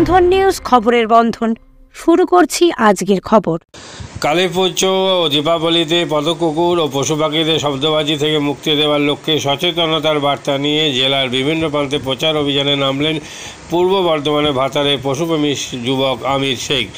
বন্ধন news খবরের বন্ধন শুরু করছি আজকের খবর। কালী পুজো ও দীপাবলিতে পদকুকুর ও পশু পাখিদের শব্দবাজি থেকে মুক্তি দেওয়ার লক্ষ্যে সচেতনতার বার্তা নিয়ে জেলার বিভিন্ন প্রান্তে প্রচার অভিযানে নামলেন পূর্ব বর্ধমানে ভাতারে পশুপ্রেমী যুবক আমির শেখ।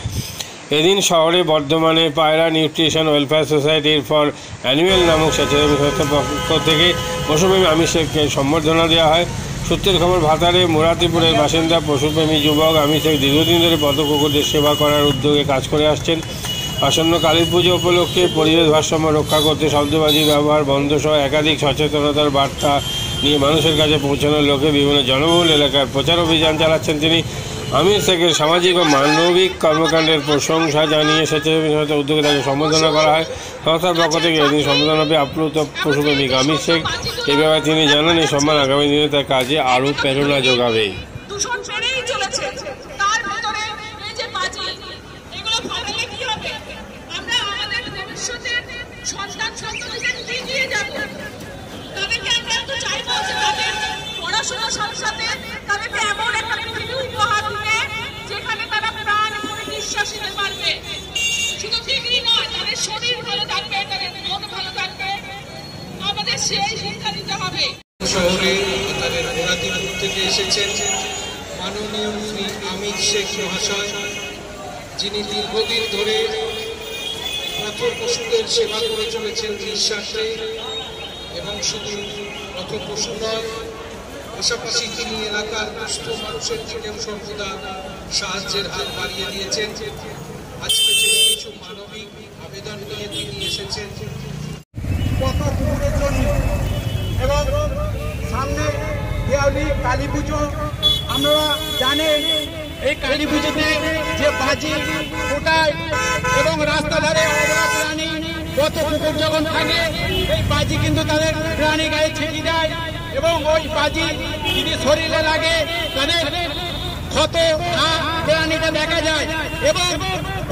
এদিন শহরে বর্ধমানে পায়রা নিউট্রিশন ওয়েলফেয়ার সোসাইটির ফর অ্যানিমেল নামক স্বেচ্ছাসেবী সংস্থার পক্ষ থেকে পশুপ্রেমী আমির শেখকে সম্বর্ধনা দেওয়া হয়। সূত্রের খবর, ভাতারে মুরাতিপুরের বাসিন্দা পশুপ্রেমী যুবক আমির শেখ দীর্ঘদিন ধরে পদকুকুরদের সেবা করার উদ্যোগে কাজ করে আসছেন। আসন্ন কালী পুজো উপলক্ষে পরিবেশ ভারসাম্য রক্ষা করতে শব্দবাজি ব্যবহার বন্ধ সহ একাধিক সচেতনতার বার্তা নিয়ে মানুষের কাছে পৌঁছানোর লক্ষ্যে বিভিন্ন জনবহুল এলাকার প্রচার অভিযান চালাচ্ছেন তিনি। আমির শেখের সামাজিক ও মানবিক কর্মকাণ্ডের প্রশংসা জানিয়ে স্বেচ্ছাসেবী সংস্থার উদ্যোগে তাকে সম্বোধনা করা হয়। সংস্থার পক্ষ থেকে এদিন সম্বোধনা পেয়ে আপ্লুত পশুপ্রেমিক আমির শেখ। এই ব্যাপারে তিনি জানান, এই সম্মান আগামী দিনে তার কাজে আরও প্রেরণা যোগাবে। শহরে তাদের মুরাতিপুর থেকে এসেছেন মাননীয় শ্রী আমির শেখ মহাশয়, যিনি দীর্ঘদিন ধরে পথ পশুদের সেবা করে চলেছেন নিঃস্বার্থে, এবং শুধু পথ পশু নয়, পাশাপাশি তিনি এলাকার দুস্থ মানুষের দিকেও সর্বদা সাহায্যের হাত বাড়িয়ে দিয়েছেন। আজকে বেশ কিছু মানবিক আবেদন নিয়ে তিনি এসেছেন পথকুকুরের জন্য। এবং সামনে দেওয়ালি কালী পুজো, আপনারা জানেন এই কালী পুজোতে যে বাজি ফোটায় এবং রাস্তা ধারে অবলা প্রাণী পথ কুকুর যখন থাকে, এই বাজি কিন্তু তাদের প্রাণী গায়ে ছেড়ে দেয় এবং ওই বাজি যদি শরীরে লাগে তাদের ক্ষত প্রাণীটা দেখা যায় এবং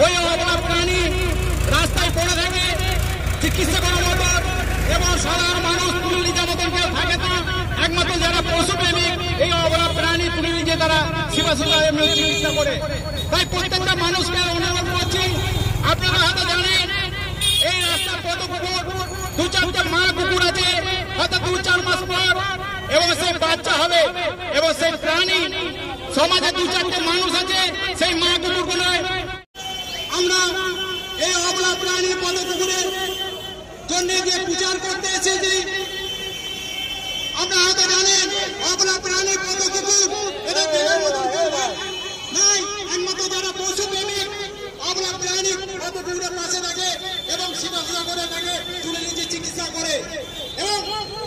ওই অবলা প্রাণী রাস্তায় পড়ে থাকে। চিকিৎসকের মতো এবং সাধারণ মানুষ তুলে নিজের মতন কেউ থাকে না, একমাত্র যারা পশুপ্রেমিক এই অবলা প্রাণী তুলে নিজে তারা সেবা চিকিৎসা করে। তাই প্রত্যেকটা মানুষকে অনুরোধ করছি, আপনারা হয়তো জানেন এই রাস্তার কত কুকুর, 2-4টা মা কুকুর আছে, হয়তো 2-4 মাস পর এবং সেই বাচ্চা হবে এবং সেই প্রাণী সমাজে 2-4টে মানুষ আছে, সেই মা কুকুরগুলো আমরা এই অবলা প্রাণী পদ কুকুরের জন্য যে বিচার করতে এসেছি। আপনারা হয়তো জানেন অবলা প্রাণী পদ কুকুর এটা দেহের মতো নাই, একমাত্র যারা পশু প্রেমিক অবলা প্রাণী পদ কুকুরের পাশে থাকে এবং সেবা করে থাকে, তুলে নিজে চিকিৎসা করে। এবং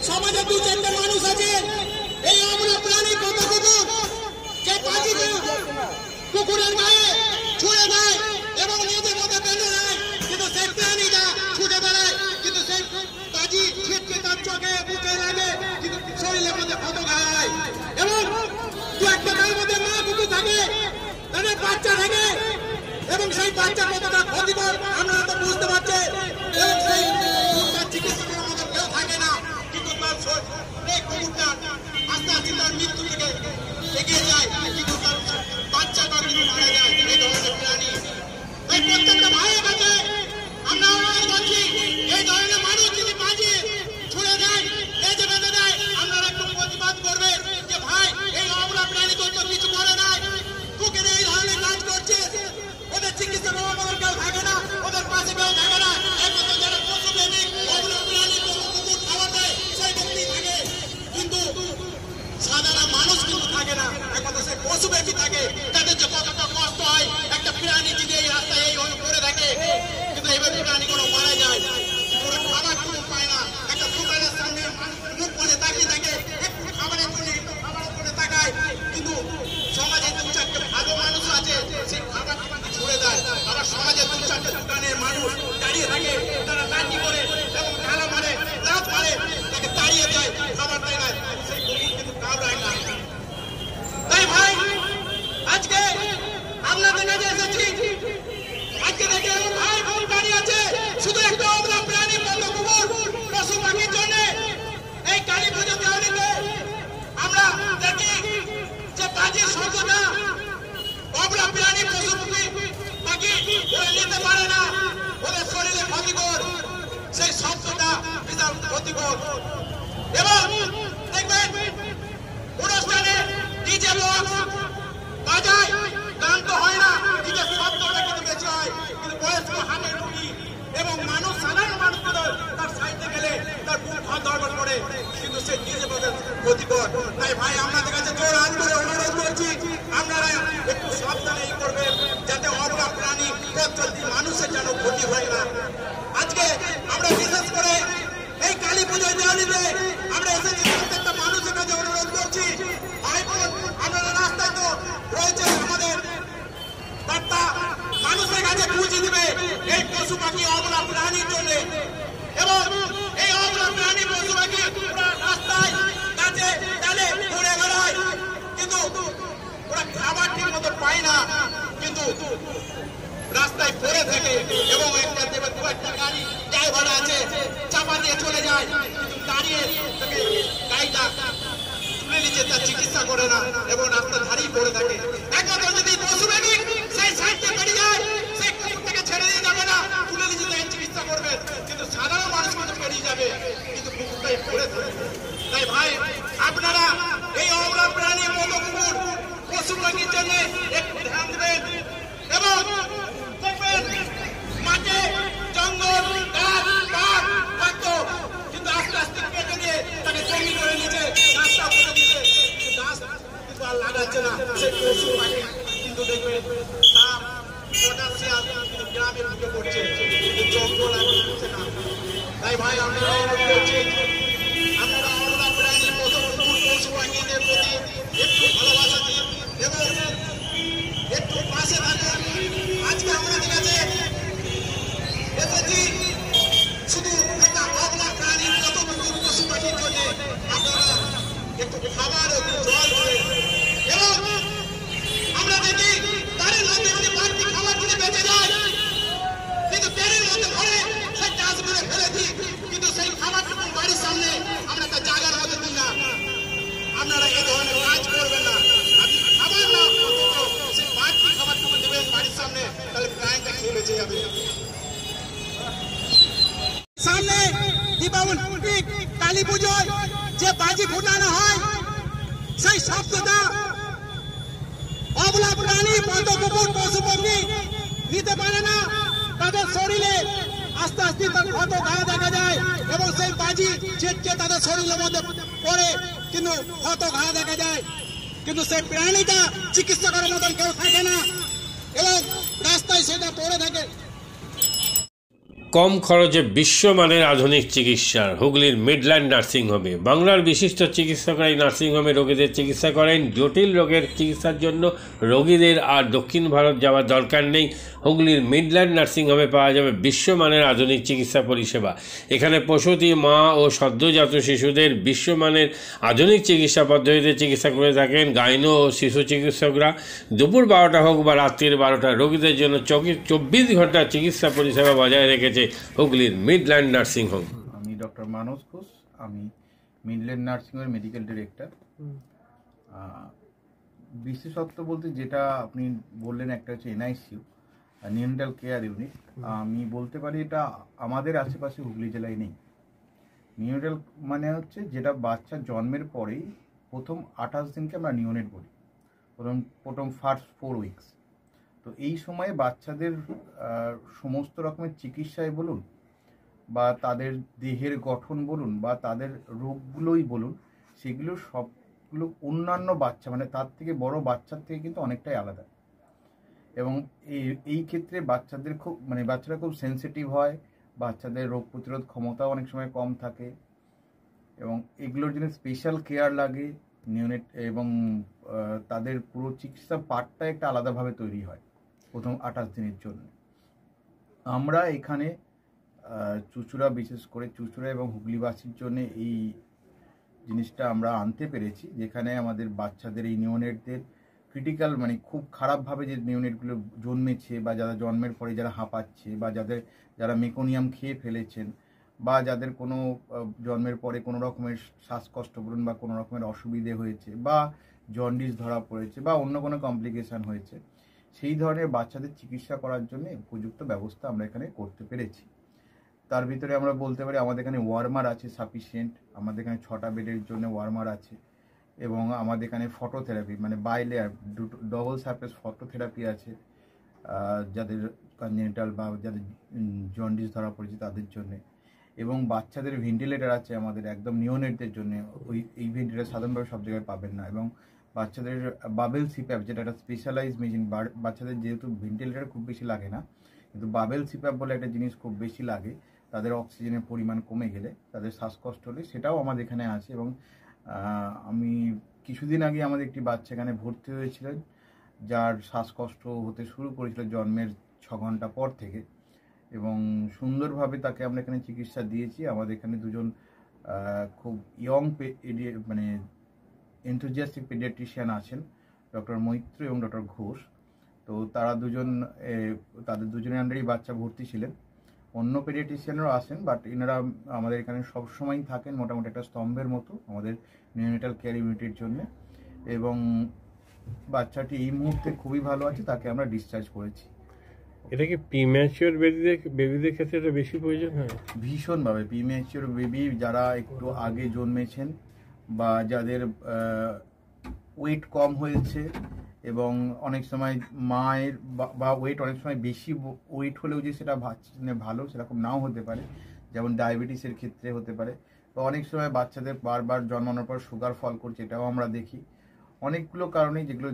সমাজে 2-4টে মানুষ আছে এই অবলা প্রাণী পদ কুকুর যে বাজিকে কুকুরের গায়ে ছুঁড়ে দেয় এবং নিজের মতো বেঁধে দেয়, কিন্তু সেই প্রাণীটা ছুটে বেড়ায়, কিন্তু সেই বাজি ছিটকে তার চোখে বুকে লাগে, কিন্তু শরীরের মধ্যে ক্ষত গায়। এবং 2-1টা গায়ের মধ্যে মা কুকুর থাকে, তাদের বাচ্চা থাকে এবং সেই বাচ্চার কতটা ক্ষতিকর আপনারা তো বুঝতে পারছেন। এবং সেই কুকুরটার চিকিৎসা করার মতো কেউ থাকে না, কিন্তু তার এই কুকুরটা আস্তে আস্তে তার মৃত্যু থেকে এগিয়ে যায়, কিন্তু তার বাচ্চাটা কিন্তু মারা যায়। এই ধরনের প্রাণী তাই প্রত্যেকটা ভাইয়ের কাছে আমরা অনুরোধ করছি, এই ধরনের মানুষ যদি বাজি ছুড়ে দেয়, লেজে বেঁধে দেয়, আপনারা একটু প্রতিবাদ করবেন যে ভাই এই অবলা প্রাণী তো কিছু করে নাই, কুকুর এই ধরনের কাজ করছে, ওদের চিকিৎসা করার মতো কেউ থাকে না, ওদের পাশে কেউ থাকে না, একমাত্র যারা পশু প্রেমিক অবলা প্রাণী কুকুর খাবার দেয় সেই ব্যক্তি থাকে, কিন্তু সাধারণ মানুষ কিন্তু থাকে না, একমাত্র সেই পশু প্রেমী থাকে। তাদের যে কতটা কষ্ট হয়, একটা প্রাণী যদি এই রাস্তায় এই করে থাকে, কিন্তু এইভাবে প্রাণী কোনো মারা যায়, ওরা খাবার কোনো পায় না, একটা দোকানের সামনে মুখ করে তাকিয়ে থাকে, একটু খাবারের জন্য তাকায়, কিন্তু সমাজে 2-4টে ভালো মানুষ আছে সেই খাবার ছুড়ে দেয়। আবার সমাজে 2-4টে দোকানের মানুষ দাঁড়িয়ে থাকে, তারা লাঠি করে এবং ঢালা মারে, লাত মারে, তাকে তাড়িয়ে দেয়, খাবার দেয় না, সেই কুকুর কিন্তু কামড়ায় না। তাই ভাই আজকে আপনাদের কাছে এসেছি, আজকে দেখে ভাই বোন দাঁড়িয়ে আছে, শুধু একটা অবলা প্রাণী পদ কুকুর পশু পাখির জন্য এই কালী পুজো দেওয়ালিতে আমরা দেখি যে বাজির শব্দটা নিতে পারে না, ওদের শরীরে ক্ষতিকর, সেই শব্দটা বিশাল ক্ষতিকর। এবং দেখবেন অনুষ্ঠানে ডিজে বক্স বাজায়, গান তো হয় না, ডিজে শব্দটা কিন্তু বেশি হয়, কিন্তু বয়স্ক হাটের রুগী এবং মানুষ, সাধারণ মানুষগুলো তার সাইডে গেলে তার বুক ধড়ফড় করে, কিন্তু সেই ডিজে বক্সের ক্ষতিকর। তাই ভাই আপনাদের কাছে জোর হাত করে অনুরোধ করছি, আপনারা একটু সাবধানে করবেন, যাতে অবলা প্রাণী পথ চলতি মানুষের যেন ক্ষতি হয় না। আজকে আমরা বিশেষ করে এই কালী পুজোর দিনে আমরা এসেছি, প্রত্যেকটা মানুষের কাছে অনুরোধ করছি, ভাই বোন আপনারা রাস্তায় তো রয়েছে, আমাদের বার্তা মানুষের কাছে পৌঁছে দিবে এই পশু পাখি অবলা প্রাণীর জন্য। এবং এই অবলা প্রাণী পশু পাখি রাস্তায় গাছে ডালে ঘুরে বেড়ায়, কিন্তু ওরা খাবার ঠিক মতো পায় না, কিন্তু রাস্তায় পড়ে থাকে এবং একটা দেবে দু একটা গাড়ি ড্রাইভার আছে চাপা দিয়ে চলে যায়, কিন্তু দাঁড়িয়ে গাড়িটা তুলে নিচে তার চিকিৎসা করে না এবং রাস্তা ধারেই পড়ে থাকে। একমাত্র যদি পশু প্রেমিক সেই সাইডে বেরিয়ে যায়, সেই কুকুর থেকে ছেড়ে দিয়ে যাবে না, তুলে নিচে তাই চিকিৎসা করবে, কিন্তু সাধারণ মানুষ কিন্তু বেরিয়ে যাবে, কিন্তু কুকুরটাই পড়ে থাকে। তাই ভাই আপনারা এই অবলা প্রাণী মতো কুকুর পশু পাখির জন্য একটু ধ্যান দেবেন। এবং দেখবেন মাঠে জঙ্গল গাছ পাট থাকত, কিন্তু আস্তে আস্তে কেটে দিয়ে তাকে জমি করে নিয়েছে, গাছটা কেটে দিয়েছে, গাছ কিন্তু আর লাগাচ্ছে না। সেই পশু পাখি কিন্তু দেখবেন সাপ পটাশিয়াম কিন্তু গ্রামে ঢুকে পড়ছে, কিন্তু জঙ্গল আর ঢুকছে না। তাই ভাই আমরা অনুরোধ করছি, আপনারা অবলা প্রাণী পশু পাখিদের প্রতি একটু ভালোবাসা দিন এবং একটু পাশে থাকুন। আজকে আমাদের কাছে এসেছি শুধু একটা অবলা প্রাণীর কত পশু পাখির জন্য, আপনারা একটু খাবার একটু জল দেবেন। এবং আমরা দেখি তারের মধ্যে যদি বাড়তি খাবার কিনে বেঁচে যায়, কিন্তু ট্রেনের মধ্যে ভরে সেই ডাস্টবিনে ফেলে দিই, কিন্তু সেই খাবারটুকু বাড়ির সামনে আমরা একটা জায়গার মধ্যে দিই না। আপনারা এই ধরনের কাজ করবেন না, আপনি খাবার না সেই বাড়তি খাবারটুকু দেবেন বাড়ির সামনে, তাহলে প্রাণটা খেয়ে বেঁচে যাবে। সামনে দীপাবলি কালী পুজোয় যে বাজি ফুটানো হয়, সেই শব্দটা অবলা প্রাণী পদ কুকুর পশু পাখি নিতে পারে না, তাদের শরীরে আস্তে আস্তে তার ক্ষত ঘা দেখা যায় এবং সেই বাজি ছিটকে তাদের শরীরের মধ্যে পড়ে, কিন্তু ক্ষত ঘা দেখা যায়, কিন্তু সেই প্রাণীটা চিকিৎসা করার মতন কেউ থাকে না এবং রাস্তায় সেটা পড়ে থাকে। কম খরচে বিশ্বমানের আধুনিক চিকিৎসা হুগলির মিডল্যান্ড নার্সিংহোমে। বাংলার বিশিষ্ট চিকিৎসকরা এই নার্সিংহোমে রোগীদের চিকিৎসা করেন। জটিল রোগের চিকিৎসার জন্য রোগীদের আর দক্ষিণ ভারত যাওয়ার দরকার নেই। হুগলির মিডল্যান্ড নার্সিংহোমে পাওয়া যাবে বিশ্বমানের আধুনিক চিকিৎসা পরিষেবা। এখানে প্রসূতি মা ও সদ্যজাত শিশুদের বিশ্বমানের আধুনিক চিকিৎসা পদ্ধতিতে চিকিৎসা করে থাকেন গাইনো ও শিশু চিকিৎসকরা। দুপুর 12টা হোক বা রাত্রির 12টা, রোগীদের জন্য 24 ঘন্টা চিকিৎসা পরিষেবা বজায় রেখেছে হুগলির মিডল্যান্ড নার্সিংহোম। আমি ডক্টর মানস ঘোষ, আমি মিডল্যান্ড নার্সিংহোমের মেডিকেল ডিরেক্টর। বিশেষত্ব বলতে যেটা আপনি বললেন, একটা হচ্ছে এনআইসিইউ, নিউনেটাল কেয়ার ইউনিট। আমি বলতে পারি এটা আমাদের আশেপাশে হুগলি জেলায় নেই। নিউনেটাল মানে হচ্ছে যেটা বাচ্চা জন্মের পরেই প্রথম 28 দিনকে আমরা নিউনেট বলি, প্রথম ফার্স্ট 4 উইকস। তো এই সময়ে বাচ্চাদের সমস্ত রকমের চিকিৎসায় বলুন বা তাদের দেহের গঠন বলুন বা তাদের রোগগুলোই বলুন, সেগুলো সবগুলো অন্যান্য বাচ্চা মানে তার থেকে বড় বাচ্চার থেকে কিন্তু অনেকটাই আলাদা। এবং এই ক্ষেত্রে বাচ্চারা খুব সেন্সিটিভ হয়, বাচ্চাদের রোগ প্রতিরোধ ক্ষমতাও অনেক সময় কম থাকে এবং এগুলোর জন্য স্পেশাল কেয়ার লাগে নিউনেট, এবং তাদের পুরো চিকিৎসা পার্টটা একটা আলাদাভাবে তৈরি হয় প্রথম 28 দিনের জন্য। আমরা এখানে চুঁচুড়া, বিশেষ করে চুঁচুড়া এবং হুগলিবাসীর জন্য এই জিনিসটা আমরা আনতে পেরেছি, যেখানে আমাদের বাচ্চাদের এই নিউনেটদের ক্রিটিক্যাল মানে খুব খারাপভাবে যে নিউনেটগুলো জন্মেছে বা যারা জন্মের পরে যারা হাঁপাচ্ছে বা যারা মেকোনিয়াম খেয়ে ফেলেছেন বা যাদের কোনো জন্মের পরে কোনো রকমের শ্বাসকষ্ট বলুন বা কোনো রকমের অসুবিধে হয়েছে বা জন্ডিস ধরা পড়েছে বা অন্য কোনো কমপ্লিকেশান হয়েছে, সেই ধরনের বাচ্চাদের চিকিৎসা করার জন্য উপযুক্ত ব্যবস্থা আমরা এখানে করতে পেরেছি। তার ভিতরে আমরা বলতে পারি আমাদের এখানে ওয়ার্মার আছে সাফিসিয়েন্ট, আমাদের এখানে 6টা বেডের জন্য ওয়ার্মার আছে, এবং আমাদের এখানে ফটোথেরাপি মানে বাইলেয়ার ডবল সারফেস ফটোথেরাপি আছে যাদের কনজেনিটাল বা যাদের জন্ডিস ধরা পড়েছে তাদের জন্য, এবং বাচ্চাদের ভেন্টিলেটার আছে আমাদের একদম নিওনেটদের জন্য। এই ভেন্টিলেটার সাধারণভাবে সব জায়গায় পাবেন না, এবং বাচ্চাদের বাবেল সিপ্যাপ যেটা একটা স্পেশালাইজ মেশিন, বাচ্চাদের যেহেতু ভেন্টিলেটার খুব বেশি লাগে না, কিন্তু বাবেল সিপ্যাপ বলে একটা জিনিস খুব বেশি লাগে তাদের অক্সিজেনের পরিমাণ কমে গেলে, তাদের শ্বাসকষ্ট হলে, সেটাও আমাদের এখানে আছে। এবং আমি কিছুদিন আগে আমাদের একটি বাচ্চা এখানে ভর্তি হয়েছিলেন যার শ্বাসকষ্ট হতে শুরু করেছিল জন্মের 6 ঘন্টা পর থেকে, এবং সুন্দরভাবে তাকে আমরা এখানে চিকিৎসা দিয়েছি। আমাদের এখানে দুজন খুব ইয়ং মানে এনথুজিয়াস্টিক পেডিয়াট্রিশিয়ান আছেন, ডক্টর মৈত্র এবং ডক্টর ঘোষ। তো তারা দুজন তাদের দুজনের আন্ডারেই বাচ্চা ভর্তি ছিলেন। অন্য পেডিয়াট্রিশিয়ানরাও আসেন, বাট এনারা আমাদের এখানে সবসময়ই থাকেন মোটামুটি একটা স্তম্ভের মতো আমাদের নিওনেটাল কেয়ার ইউনিটের জন্য। এবং বাচ্চাটি এই মুহূর্তে খুবই ভালো আছে, তাকে আমরা ডিসচার্জ করেছি। এটা কি প্রিম্যাচিওর বেবিদের ক্ষেত্রে এটা বেশি প্রয়োজন হয়? ভীষণভাবে প্রিম্যাচিওর বেবি যারা একটু আগে জন্মেছেন বা যাদের ওয়েট কম হয়েছে, এবং অনেক সময় মায়ের বা ওয়েট অনেক সময় বেশি ওয়েট হলেও যে সেটা ভালো সেরকম নাও হতে পারে, যেমন ডায়াবেটিসের ক্ষেত্রে হতে পারে, বা অনেক সময় বাচ্চাদের বারবার জন্মানোর পর সুগার ফল করছে, এটাও আমরা দেখি। অনেকগুলো কারণেই যেগুলো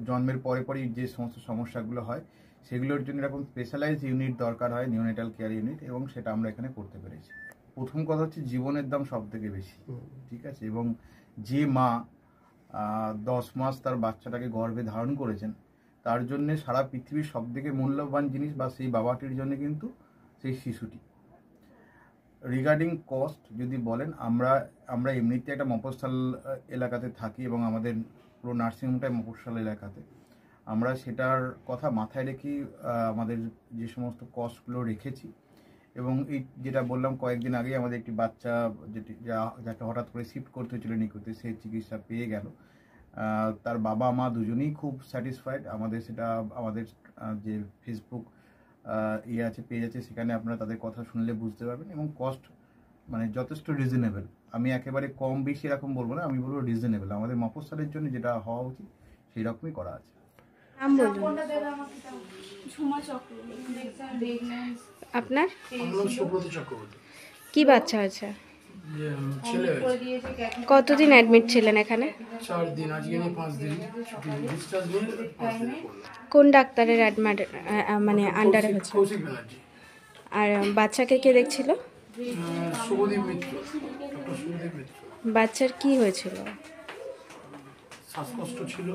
জন্মের পরে পরেই যে সমস্ত সমস্যাগুলো হয় সেগুলোর জন্য এরকম স্পেশালাইজ ইউনিট দরকার হয়, নিওনেটাল কেয়ার ইউনিট, এবং সেটা আমরা এখানে করতে পেরেছি। প্রথম কথা হচ্ছে জীবনের দাম সব থেকে বেশি, ঠিক আছে, এবং যে মা 10 মাস তার বাচ্চাটাকে গর্ভে ধারণ করেছেন তার জন্য সারা পৃথিবীর সব থেকে মূল্যবান জিনিস বা সেই বাবাটির জন্য কিন্তু সেই শিশুটি। রিগার্ডিং কস্ট যদি বলেন, আমরা এমনিতে একটা মফস্বল এলাকাতে থাকি এবং আমাদের পুরো নার্সিংহোমটাই মফস্বল এলাকাতে। আমরা সেটার কথা মাথায় রেখে আমাদের যে সমস্ত কস্টগুলো রেখেছি, এবং এই যেটা বললাম কয়েকদিন আগেই আমাদের একটি বাচ্চা যাকে হঠাৎ করে শিফট করতে হয়েছিল নিকুতে, সেই চিকিৎসা পেয়ে গেল। তার বাবা মা দুজনেই খুব স্যাটিসফাইড। আমাদের সেটা আমাদের যে ফেসবুক আছে পেজ আছে, সেখানে আপনারা তাদের কথা শুনলে বুঝতে পারবেন, এবং কস্ট মানে যথেষ্ট রিজনেবল। আমি একেবারে কম বেশি এরকম বলবো না, আমি বলবো রিজনেবল। আমাদের মফস্বলের জন্য যেটা হওয়া উচিত সেই রকমই করা আছে। আপনার কি বাচ্চা আছে? কতদিন অ্যাডমিট ছিলেন এখানে? 4 দিন, আজকে নিয়ে 5 দিন ছুটি, ডিসচার্জ নিয়ে 5 দিন। কোন ডাক্তারের মানে আন্ডারে হচ্ছে? কৌশিক ব্যানার্জি। আর বাচ্চাকে কে দেখছিল? শুভদীপ মিত্র, ডক্টর শুভদীপ মিত্র। বাচ্চার কি হয়েছিল? শ্বাসকষ্ট ছিল,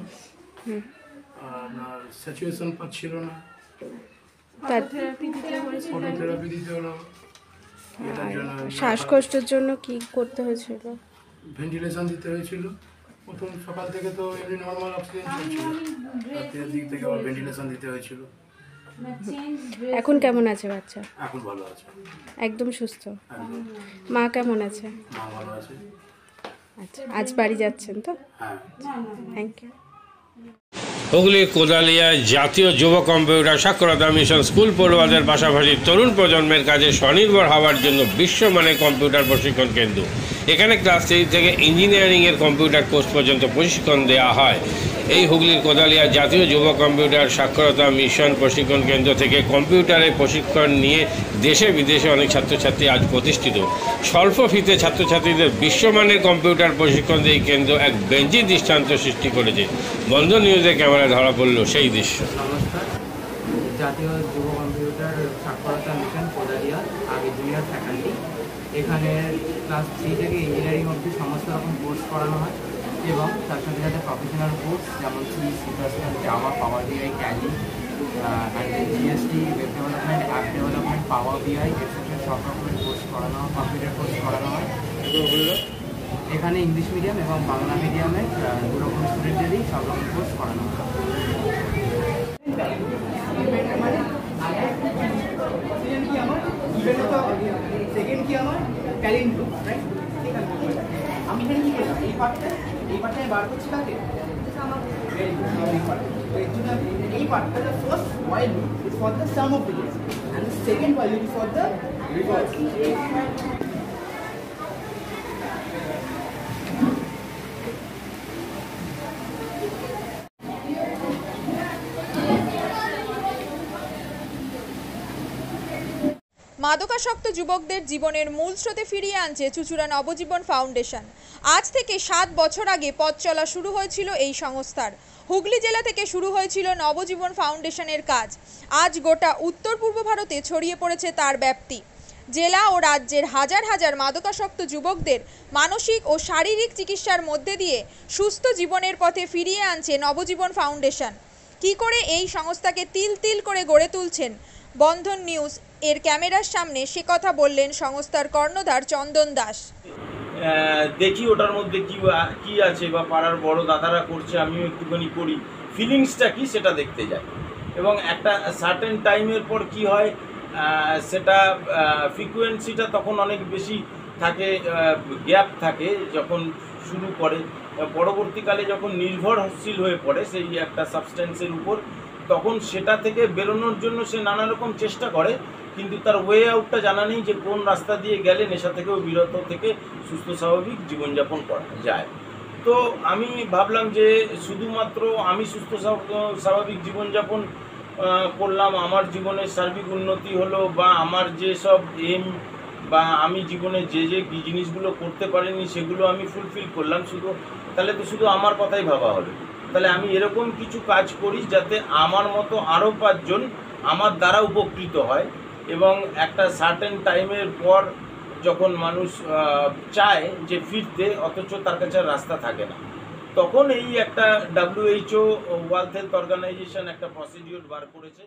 আপনার স্যাচুরেশন পাচ্ছিল না, ফটোথেরাপি দিতে হলো। শ্বাসকষ্টের জন্য কি করতে হয়েছিল? ভেন্টিলেশন দিতে হয়েছিল। প্রথম সকাল থেকে তো এমনি নর্মাল অক্সিজেন চলছিল, রাতের দিক থেকে আবার ভেন্টিলেশন দিতে হয়েছিল। এখন কেমন আছে বাচ্চা? এখন ভালো আছে, একদম সুস্থ। মা কেমন আছে? মা ভালো আছে। আচ্ছা, আজ বাড়ি যাচ্ছেন তো? হ্যাঁ, থ্যাংক ইউ। হুগলির কোদালিয়ায় জাতীয় যুব কম্পিউটার সাক্ষরতা মিশন স্কুল পড়ুয়াদের পাশাপাশি তরুণ প্রজন্মের কাজে স্বনির্ভর হওয়ার জন্য বিশ্বমানের কম্পিউটার প্রশিক্ষণ কেন্দ্র। এখানে ক্লাস 3 থেকে ইঞ্জিনিয়ারিংয়ের কম্পিউটার কোর্স পর্যন্ত প্রশিক্ষণ দেওয়া হয়। এই হুগলির কোদালিয়া জাতীয় যুব কম্পিউটার সাক্ষরতা মিশন প্রশিক্ষণ কেন্দ্র থেকে কম্পিউটারে প্রশিক্ষণ নিয়ে দেশে বিদেশে অনেক ছাত্রছাত্রী আজ প্রতিষ্ঠিত। স্বল্প ফিতে ছাত্রছাত্রীদের বিশ্বমানের কম্পিউটার প্রশিক্ষণ দিয়ে এই কেন্দ্র এক বেঞ্জি দৃষ্টান্ত সৃষ্টি করেছে। বন্ধন নিউজের ক্যামেরায় ধরা পড়ল সেই দৃশ্য। নমস্কার, জাতীয় যুব কম্পিউটার সাক্ষরতা মিশন কোদালিয়া, আগে জুনিয়র ফ্যাকাল্টি। এখানে ক্লাস 3 থেকে ইঞ্জিনিয়ারিং অবধি সমস্ত রকম কোর্স করানো হয়, এবং তার সাথে সাথে প্রফেশনাল কোর্স যেমন সি++, Java, power BI, Tally, GST, web development, app development, power BI, extra সব রকমের কোর্স করানো হয়, কম্পিউটার কোর্স করানো হয়। এখানে ইংলিশ মিডিয়াম এবং বাংলা মিডিয়ামের দুরকম স্টুডেন্টদেরই সব রকম কোর্স করানো হয়। সেকেন্ড কি আমার ট্যালেন্ট গ্রুপ, রাইট? আমি এখানে কি করলাম, এই পার্টটা বার করছি কাকে? Very good. So এই পার্টটা, the first while loop is for the sum of digits and the second while loop is for the reverse. মাদকাসক্ত যুবকদের জীবনের মূল স্রোতে ফিরিয়ে আনছে চুঁচুড়া নবজীবন ফাউন্ডেশন। আজ থেকে 7 বছর আগে পথ চলা শুরু হয়েছিল এই সংস্থার। হুগলি জেলা থেকে শুরু হয়েছিল নবজীবন ফাউন্ডেশনের কাজ। আজ গোটা উত্তর পূর্ব ভারতে ছড়িয়ে পড়েছে তার ব্যাপ্তি। জেলা ও রাজ্যের হাজার হাজার মাদকাসক্ত যুবকদের মানসিক ও শারীরিক চিকিৎসার মধ্যে দিয়ে সুস্থ জীবনের পথে ফিরিয়ে আনছে নবজীবন ফাউন্ডেশন। কি করে এই সংস্থাকে তিল তিল করে গড়ে তুলছেন বন্ধন নিউজ এর ক্যামেরার সামনে, সে কথা বললেন সংস্থার কর্ণধার চন্দন দাস। দেখি ওটার মধ্যে কি আছে বা পাড়ার বড় দাদারা করছে, আমিও একটুখানি করি, ফিলিংসটা কি সেটা দেখতে যাই। এবং একটা সার্টেন টাইমের পর কি হয়, সেটা ফ্রিকোয়েন্সিটা তখন অনেক বেশি থাকে, গ্যাপ থাকে যখন শুরু করে। পরবর্তীকালে যখন নির্ভরশীল হয়ে পড়ে সেই একটা সাবস্টেন্সের উপর, তখন সেটা থেকে বেরোনোর জন্য সে নানা রকম চেষ্টা করে, কিন্তু তার ওয়ে আউটটা জানা নেই যে কোন রাস্তা দিয়ে গেলে নেশা থেকেও বিরত থেকে সুস্থ স্বাভাবিক জীবনযাপন করা যায়। তো আমি ভাবলাম যে শুধুমাত্র আমি সুস্থ স্বাভাবিক জীবনযাপন করলাম, আমার জীবনের সার্বিক উন্নতি হলো, বা আমার যে সব এম বা আমি জীবনে যে জিনিসগুলো করতে পারিনি সেগুলো আমি ফুলফিল করলাম, তাহলে তো শুধু আমার কথাই ভাবা হলো। তাহলে আমি এরকম কিছু কাজ করি যাতে আমার মতো আরও 5 জন আমার দ্বারা উপকৃত হয়। এবং একটা সার্টেন টাইমের পর যখন মানুষ চায় যে ফিরতে, অথচ তার কাছে রাস্তা থাকে না, তখন এই একটা WHO ওয়ার্ল্ড হেলথ অর্গানাইজেশন একটা প্রসিডিওর বার করেছে।